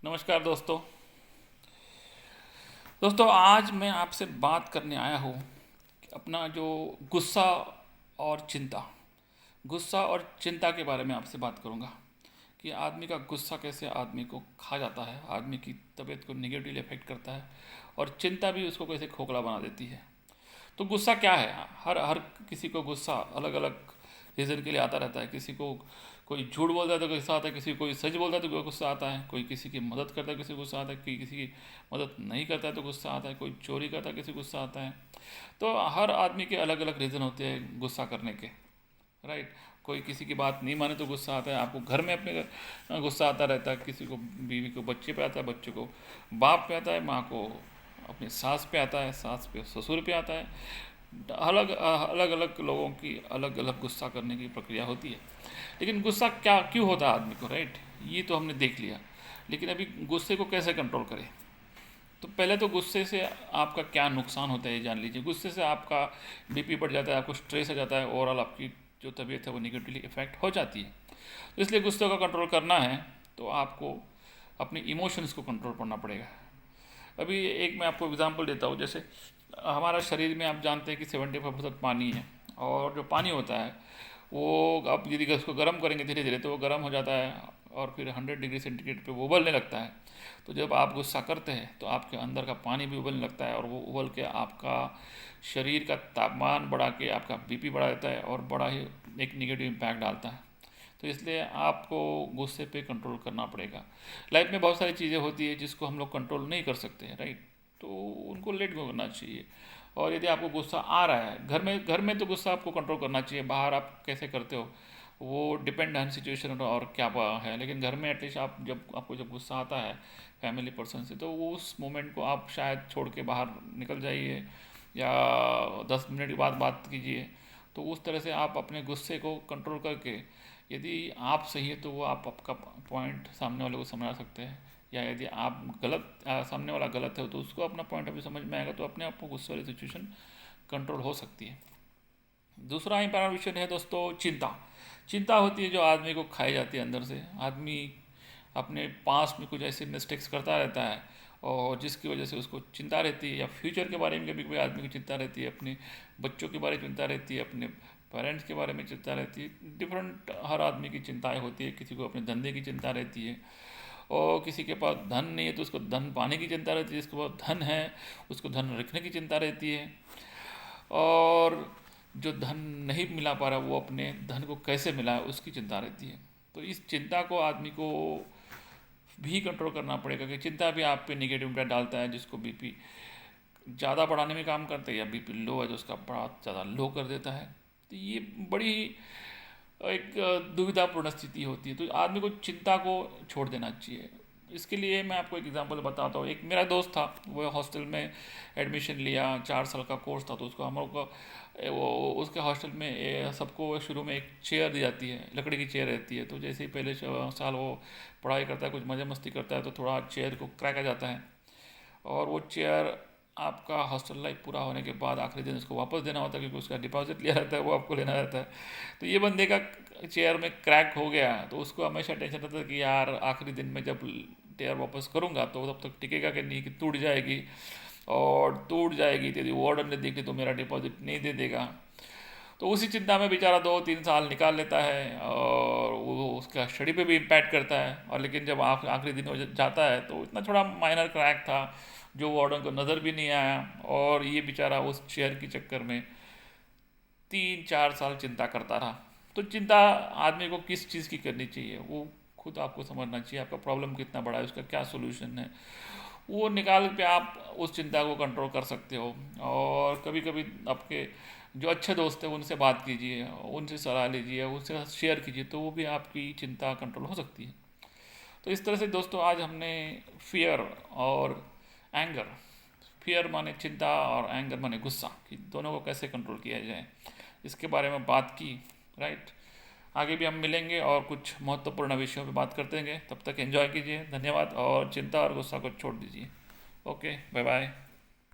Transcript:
नमस्कार दोस्तों। आज मैं आपसे बात करने आया हूँ कि अपना जो गुस्सा और चिंता गुस्सा और चिंता के बारे में आपसे बात करूँगा कि आदमी का गुस्सा कैसे आदमी को खा जाता है, आदमी की तबीयत को निगेटिवली अफेक्ट करता है और चिंता भी उसको कैसे खोखला बना देती है। तो गुस्सा क्या है? हर हर किसी को गुस्सा अलग अलग रीज़न के लिए आता रहता है। किसी को कोई झूठ बोलता है तो गुस्सा आता है, किसी को कोई सच बोलता है तो गुस्सा आता है, कोई किसी की मदद करता है किसी को गुस्सा आता है, कोई किसी की मदद नहीं करता है तो गुस्सा आता है, कोई चोरी करता है किसी को गुस्सा आता है। तो हर आदमी के अलग अलग रीज़न होते हैं गुस्सा करने के, राइट। कोई किसी की बात नहीं माने तो गुस्सा आता है। आपको घर में अपने गुस्सा आता रहता है, किसी को बीवी को बच्चे पे आता है, बच्चे को बाप पे आता है, माँ को अपनी सास पे आता है, सास पे ससुर पे आता है। अलग अलग अलग लोगों की अलग अलग गुस्सा करने की प्रक्रिया होती है। लेकिन गुस्सा क्या क्यों होता है आदमी को, राइट, ये तो हमने देख लिया। लेकिन अभी गुस्से को कैसे कंट्रोल करें? तो पहले तो गुस्से से आपका क्या नुकसान होता है ये जान लीजिए। गुस्से से आपका बीपी बढ़ जाता है, आपको स्ट्रेस आ जाता है, ओवरऑल आपकी जो तबीयत है वो निगेटिवली इफेक्ट हो जाती है। तो इसलिए गुस्से को कंट्रोल करना है तो आपको अपने इमोशंस को कंट्रोल करना पड़ेगा। अभी एक मैं आपको एग्जांपल देता हूँ। जैसे हमारा शरीर में आप जानते हैं कि 75% पानी है, और जो पानी होता है वो आप यदि उसको गर्म करेंगे धीरे धीरे तो वो गर्म हो जाता है और फिर 100 डिग्री सेंटीग्रेड पे वो उबलने लगता है। तो जब आप गुस्सा करते हैं तो आपके अंदर का पानी भी उबलने लगता है और वो उबल के आपका शरीर का तापमान बढ़ा के आपका बीपी बढ़ा देता है और बड़ा ही एक निगेटिव इम्पैक्ट डालता है। तो इसलिए आपको गुस्से पे कंट्रोल करना पड़ेगा। लाइफ में बहुत सारी चीज़ें होती है जिसको हम लोग कंट्रोल नहीं कर सकते हैं, राइट। तो उनको लेट गो करना चाहिए। और यदि आपको गुस्सा आ रहा है घर में तो गुस्सा आपको कंट्रोल करना चाहिए। बाहर आप कैसे करते हो वो डिपेंड है सिचुएशन और क्या है। लेकिन घर में एटलीस्ट आप जब गुस्सा आता है फैमिली पर्सन से तो वो उस मोमेंट को आप शायद छोड़ के बाहर निकल जाइए या 10 मिनट के बाद बात कीजिए। तो उस तरह से आप अपने गुस्से को कंट्रोल करके यदि आप सही है तो वो आप आपका पॉइंट सामने वाले को समझा सकते हैं, या यदि आप गलत सामने वाला गलत है तो उसको अपना पॉइंट अभी समझ में आएगा तो अपने आप को गुस्से वाली सिचुएशन कंट्रोल हो सकती है। दूसरा इंपॉर्टेंट विषय है दोस्तों चिंता। चिंता होती है जो आदमी को खाई जाती है अंदर से। आदमी अपने पास में कुछ ऐसे मिस्टेक्स करता रहता है और जिसकी वजह से उसको चिंता रहती है, या फ्यूचर के बारे में कभी कभी आदमी की चिंता रहती है, अपने बच्चों के बारे में चिंता रहती है, अपने पेरेंट्स के बारे में चिंता रहती है। डिफरेंट हर आदमी की चिंताएं होती है। किसी को अपने धंधे की चिंता रहती है, और किसी के पास धन नहीं है तो उसको धन पाने की चिंता रहती है, जिसके पास धन है उसको धन रखने की चिंता रहती है, और जो धन नहीं मिला पा रहा वो अपने धन को कैसे मिलाए उसकी चिंता रहती है। तो इस चिंता को आदमी को भी कंट्रोल करना पड़ेगा कि चिंता भी आप पे निगेटिव इम्पैक्ट डालता है, जिसको बीपी ज़्यादा बढ़ाने में काम करता है, या बीपी लो है तो उसका बड़ा ज़्यादा लो कर देता है। तो ये बड़ी एक दुविधापूर्ण स्थिति होती है। तो आदमी को चिंता को छोड़ देना चाहिए। इसके लिए मैं आपको एक एग्जांपल बताता हूँ। एक मेरा दोस्त था, वो हॉस्टल में एडमिशन लिया, 4 साल का कोर्स था। तो उसको हम लोग को वो उसके हॉस्टल में सबको शुरू में एक चेयर दी जाती है, लकड़ी की चेयर रहती है। तो जैसे ही पहले साल वो पढ़ाई करता है, कुछ मज़े मस्ती करता है, तो थोड़ा चेयर को क्रैक आ जाता है और वो चेयर आपका हॉस्टल लाइफ पूरा होने के बाद आखिरी दिन उसको वापस देना होता है, क्योंकि उसका डिपॉजिट लिया रहता है वो आपको लेना रहता है। तो ये बंदे का चेयर में क्रैक हो गया तो उसको हमेशा टेंशन रहता है कि यार आखिरी दिन में जब चेयर वापस करूँगा तो तब तक टिकेगा कि नहीं, कि टूट जाएगी, और टूट जाएगी तो यदि वार्डन ने देखी तो मेरा डिपॉजिट नहीं दे देगा। तो उसी चिंता में बेचारा 2-3 साल निकाल लेता है और वो उसका स्टडी पे भी इम्पैक्ट करता है। और लेकिन जब आखिरी दिन हो जाता है तो इतना थोड़ा माइनर क्रैक था जो वार्डन को नज़र भी नहीं आया, और ये बेचारा उस चेयर के चक्कर में 3-4 साल चिंता करता रहा। तो चिंता आदमी को किस चीज़ की करनी चाहिए वो खुद आपको समझना चाहिए। आपका प्रॉब्लम कितना बड़ा है, उसका क्या सोल्यूशन है, वो निकाल के आप उस चिंता को कंट्रोल कर सकते हो। और कभी कभी आपके जो अच्छे दोस्त हैं उनसे बात कीजिए, उनसे सलाह लीजिए, उनसे शेयर कीजिए, तो वो भी आपकी चिंता कंट्रोल हो सकती है। तो इस तरह से दोस्तों आज हमने फियर और एंगर, फियर माने चिंता और एंगर माने गुस्सा, कि दोनों को कैसे कंट्रोल किया जाए इसके बारे में बात की, राइट। आगे भी हम मिलेंगे और कुछ महत्वपूर्ण विषयों पर बात करते रहेंगे। तब तक एंजॉय कीजिए। धन्यवाद। और चिंता और गुस्सा को छोड़ दीजिए। Okay, bye bye.